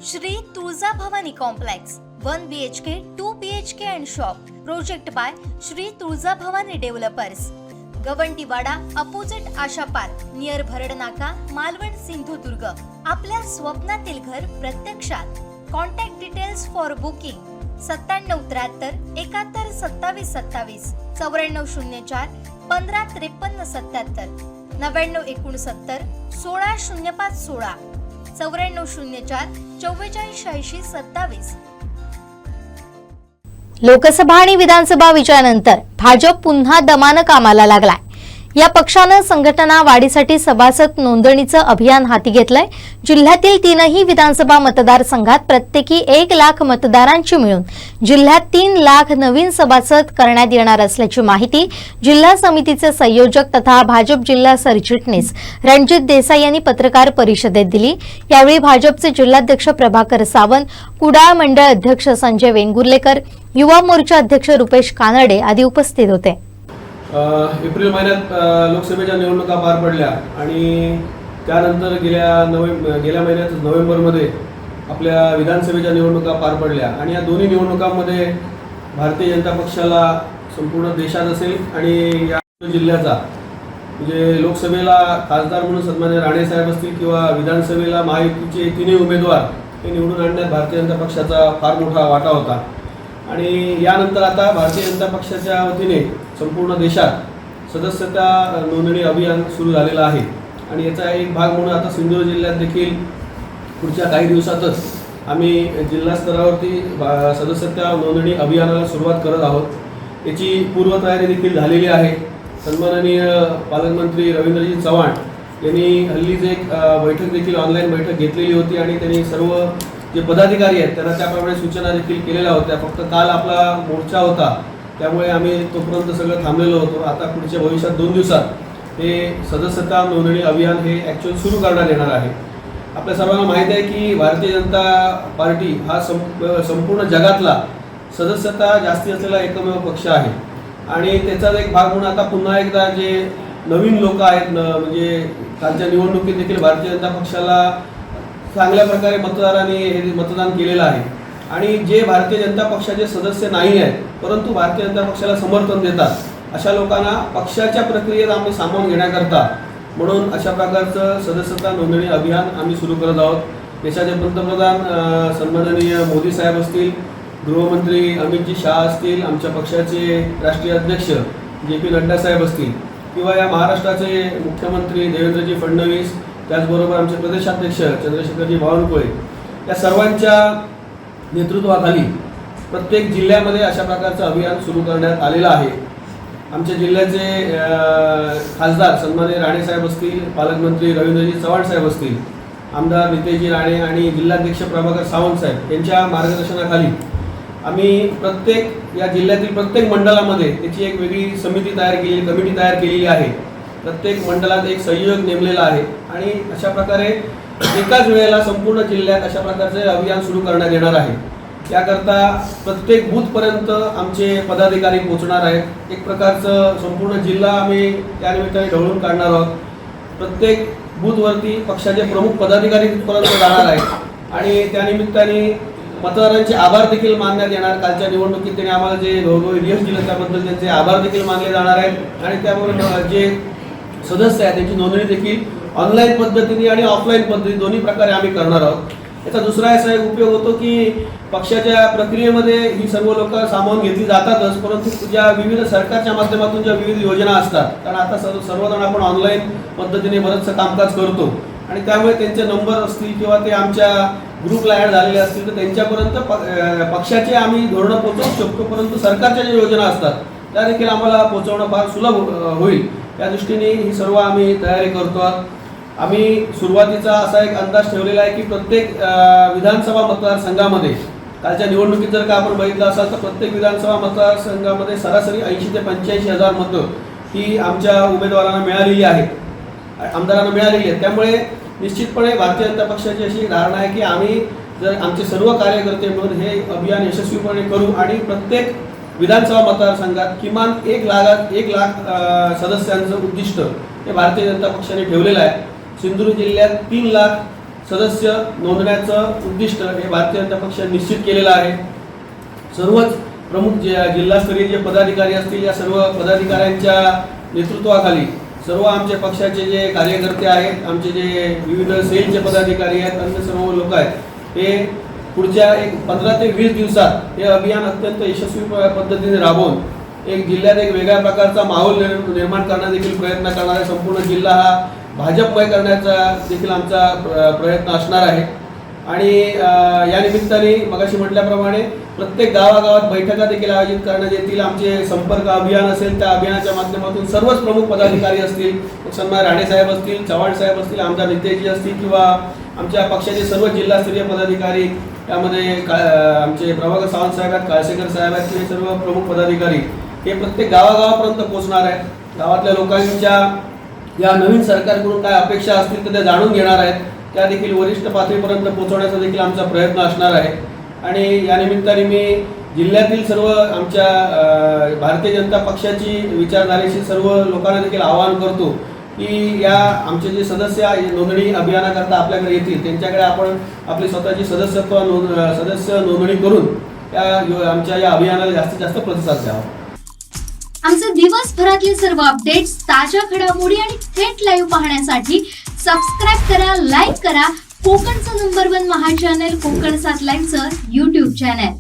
Shri Tuljabhavani complex 1 BHK 2 BHK and shop project by Shri Tuljabhavani developers Gawantiwada opposite Asha Park near Bharadnaka Malvan Sindhudurg. आपल्या स्वप्नातील घर प्रत्यक्षात। Contact details for booking 9773 71 27 27 9404 15 53 77 9969 1605 16 9404 44 80 27। Lok Sabha आणि विधानसभा विजयानंतर भाजप पुन्हा दमानं कामाला लागलाय। या पक्षानं संघटना वाढीसाठी सभासद नोंदणीचं अभियान हाती घेतलंय। जिल्ह्यातील 3ही विधानसभा मतदारसंघात प्रत्येकी 1 लाख मतदारांची मिळून जिल्ह्यात 3 लाख नवीन सभासद करण्यात येणार असल्याची माहिती जिल्हा समितीचे संयोजक तथा भाजप जिल्हा सरचिटणीस रणजित देसाई यांनी पत्रकार परिषदेत दिली। यावेळी भाजपचे जिल्हाध्यक्ष प्रभाकर सावंत, कुडाळ मंडळ अध्यक्ष संजय वेंगुर्लेकर, युवा मोर्चा अध्यक्ष रुपेश कानडे आदी उपस्थित होते। एप्रिल महिन्यात लोकसभेच्या निवडणुका पार पडल्या आणि त्यानंतर गेल्या महिन्यात नोव्हेंबरमध्ये आपल्या विधानसभेच्या निवडणुका पार पडल्या आणि या दोन्ही निवडणुकांमध्ये भारतीय जनता पक्षाला संपूर्ण देशात असेल आणि या जिल्ह्याचा म्हणजे लोकसभेला खासदार म्हणून सन्मान्य राणे साहेब असतील किंवा विधानसभेला महायुतीचे 3 उमेदवार हे निवडून आणण्यात भारतीय जनता पक्षाचा फार मोठा वाटा होता। आणि यानंतर आता भारतीय जनता पक्षाच्या वतीने संपूर्ण देशात सदस्यता नोंदणी अभियान सुरू झालेलं आहे आणि याचा एक भाग म्हणून आता सिंधुदुर्ग जिल्ह्यात देखील पुढच्या काही दिवसातच आम्ही जिल्हा स्तरावरती सदस्यता नोंदणी अभियानाला सुरुवात करत आहोत। याची पूर्वतयारी देखील झालेली आहे। सन्माननीय पालकमंत्री रवींद्रजी चव्हाण यांनी हल्लीच एक बैठक देखील ऑनलाईन बैठक घेतलेली होती आणि त्यांनी सर्व जे पदाधिकारी आहेत त्यांना त्याप्रमाणे सूचना देखील केलेल्या होत्या। फक्त काल आपला मोर्चा होता त्यामुळे आम्ही तोपर्यंत सगळं थांबलेलो होतो। आता पुढच्या भविष्यात 2 दिवसात हे सदस्यता नोंदणी अभियान हे ॲक्च्युअल सुरू करण्यात येणार आहे। आपल्या सर्वांना माहीत आहे की भारतीय जनता पार्टी हा संपूर्ण जगातला सदस्यता जास्ती असलेला एकमेव पक्ष आहे आणि त्याचाच एक भाग म्हणून आता पुन्हा एकदा जे नवीन लोक आहेत म्हणजे कालच्या निवडणुकीत देखील भारतीय जनता पक्षाला चांगल्या प्रकारे मतदारांनी हे मतदान केलेलं आहे आणि जे भारतीय जनता पक्षाचे सदस्य नाही आहेत परंतु भारतीय जनता पक्षाला समर्थन देतात अशा लोकांना पक्षाच्या प्रक्रियेत आम्ही सामावून घेण्याकरता म्हणून अशा प्रकारचं सदस्यता नोंदणी अभियान आम्ही सुरू करत आहोत। देशाचे पंतप्रधान सन्माननीय मोदी साहेब असतील, गृहमंत्री अमितजी शाह असतील, आमच्या पक्षाचे राष्ट्रीय अध्यक्ष JP नड्डा साहेब असतील किंवा या महाराष्ट्राचे मुख्यमंत्री देवेंद्रजी फडणवीस, त्याचबरोबर आमचे प्रदेशाध्यक्ष चंद्रशेखरजी बावनकुळे या सर्वांच्या नेतृत्वाखाली प्रत्येक जिल्ह्यामध्ये अशा प्रकारचं अभियान सुरू करण्यात आलेलं आहे। आमच्या जिल्ह्याचे खासदार सन्माननीय राणे साहेब असतील, पालकमंत्री रवींद्रजी चव्हाण साहेब असतील, आमदार नितेशजी राणे आणि जिल्हाध्यक्ष प्रभाकर सावंत साहेब यांच्या मार्गदर्शनाखाली आम्ही प्रत्येक या जिल्ह्यातील प्रत्येक मंडळामध्ये त्याची एक वेगळी समिती तयार केली, कमिटी तयार केलेली आहे। प्रत्येक मंडळात एक संयोजक नेमलेला आहे आणि अशा प्रकारे एकाच वेळेला संपूर्ण जिल्ह्यात अशा प्रकारचे अभियान सुरू करण्यात येणार आहे। याकरता प्रत्येक बूथपर्यंत आमचे पदाधिकारी पोहोचणार आहेत। एक प्रकारचं संपूर्ण जिल्हा आम्ही त्यानिमित्ताने ढवळून काढणार आहोत। प्रत्येक बूथवरती पक्षाचे प्रमुख पदाधिकारी तिथपर्यंत जाणार आहेत आणि त्यानिमित्ताने मतदारांचे आभार देखील मानण्यात येणार। कालच्या निवडणुकीत त्यांनी आम्हाला जे घवघवीत यश दिलं त्याबद्दल त्यांचे आभार देखील मानले जाणार आहेत आणि त्यामुळे जे सदस्य आहेत त्यांची नोंदणी देखील ऑनलाईन पद्धतीने आणि ऑफलाईन पद्धतीने दोन्ही प्रकारे आम्ही करणार आहोत। याचा दुसरा असा एक उपयोग होतो की पक्षाच्या प्रक्रियेमध्ये ही सर्व लोक सामावून घेतली जातातच परंतु ज्या विविध सरकारच्या माध्यमातून ज्या विविध योजना असतात कारण आता सर्वजण आपण ऑनलाईन पद्धतीने बरंचसं कामकाज करतो आणि त्यामुळे त्यांचे नंबर असतील किंवा ते आमच्या ग्रुपला ॲड झालेले असतील तर त्यांच्यापर्यंत पक्षाचे आम्ही धोरणं पोहोचवू शकतो परंतु सरकारच्या ज्या योजना असतात त्या देखील आम्हाला पोहोचवणं फार सुलभ होईल। त्या दृष्टीने ही सर्व आम्ही तयारी करतो आहोत। आम्ही सुरुवातीचा असा एक अंदाज ठेवलेला आहे की प्रत्येक विधानसभा मतदारसंघामध्ये कालच्या निवडणुकीत जर का आपण बघितलं असाल तर प्रत्येक विधानसभा मतदारसंघामध्ये सरासरी 80 ते 85 हजार मतं ही आमच्या उमेदवारांना मिळालेली आहेत, आमदारांना मिळालेली आहेत। त्यामुळे निश्चितपणे भारतीय जनता पक्षाची अशी धारणा आहे की आम्ही जर आमचे सर्व कार्यकर्ते मिळून हे अभियान यशस्वीपणे करू आणि प्रत्येक विधानसभा मतदारसंघात किमान 1 लाख सदस्यांचं उद्दिष्ट हे भारतीय जनता पक्षाने ठेवलेलं आहे। सिंधुदुर्ग जिल्ह्यात 3 लाख सदस्य नोंदण्याचं उद्दिष्ट हे भारतीय जनता पक्षाने निश्चित केलेलं आहे. सर्वच प्रमुख जिल्हास्तरीय जे पदाधिकारी असतील या सर्व पदाधिकाऱ्यांच्या नेतृत्वाखाली सर्व आमच्या पक्षाचे जे कार्यकर्ते आहेत, आमचे जे विविध सेलचे पदाधिकारी आहेत, अन्य सर्व लोक आहेत, हे पुढच्या 15 ते 20 दिवसात हे अभियान अत्यंत यशस्वी पद्धतीने राबवून एक जिल्ह्यात एक वेगळ्या प्रकारचा माहोल निर्माण करण्याचा देखील प्रयत्न करणार आहे. संपूर्ण जिल्हा हा भाजपमय करण्याचा देखील आमचा प्रयत्न असणार आहे. आणि या निमित्ताने मगाशी म्हटल्याप्रमाणे प्रत्येक गावागावात बैठका देखील आयोजित करण्यात येतील. आमचे संपर्क अभियान असेल, त्या अभियानाच्या माध्यमातून सर्वच प्रमुख पदाधिकारी असतील, सन्मान राणेसाहेब असतील, चव्हाण साहेब असतील, आमदार नितेशजी असतील किंवा आमच्या पक्षाचे सर्व जिल्हास्तरीय पदाधिकारी, त्यामध्ये आमचे प्रभाकर सावंत साहेब आहेत, काळसेकर साहेब आहेत, हे सर्व प्रमुख पदाधिकारी हे प्रत्येक गावागावापर्यंत पोहोचणार आहेत. गावातल्या लोकांच्या या नवीन सरकारकडून काय अपेक्षा असतील तर ते जाणून घेणार आहेत. त्या देखील वरिष्ठ पातळीपर्यंत पोहोचवण्याचा देखील आमचा प्रयत्न असणार आहे. आणि या निमित्ताने मी जिल्ह्यातील सर्व आमच्या भारतीय जनता पक्षाची विचारधारेशी सर्व लोकांना देखील आवाहन करतो की या आमचे जे सदस्य नोंदणी अभियानाकरता आपल्याकडे येतील त्यांच्याकडे आपण आपली स्वतःची सदस्य नोंदणी करून आमच्या या अभियानाला जास्तीत जास्त प्रतिसाद द्यावा. आमचे दिवसभरातले सर्व अपडेट्स, ताज्या घडामोडी आणि थेट लाईव्ह पाहण्यासाठी सबस्क्राईब करा, लाईक करा कोकणचं नंबर 1 महा चॅनल कोकण 7 लाईव्हचं YouTube चॅनल.